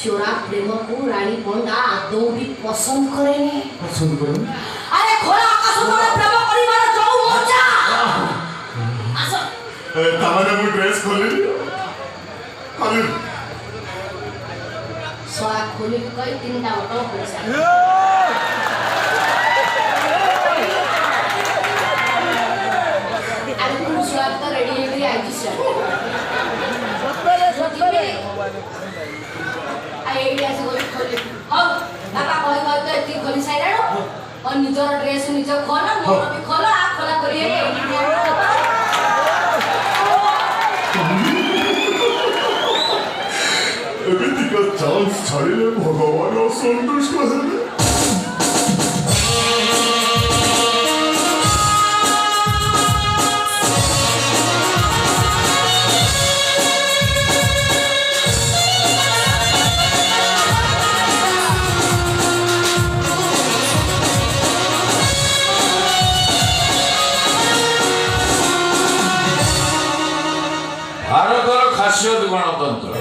चोरा प्रेम को रानी पंडा आदौ भी पसंद करेनी। पसंद करेनी? अरे खोला आकाश तले प्रेम करिबार जाऊ मजा। आसो तमाने मु ड्रेस खोली सोला खोली कई तीनटा ऑटो पैसा अरे तुम स्वाद तो रेडी है मेरी आईजी से आईडी ऐसे खोली हां बाबा कोई बात तो इतनी खोली साइड और निजर ड्रेस निजर खोला मोर भी खोला आ खोला करिए एमितिका चांस छाड़िले भगवान असंतुष्ट हेले। भारतर खासियत गणतंत्र।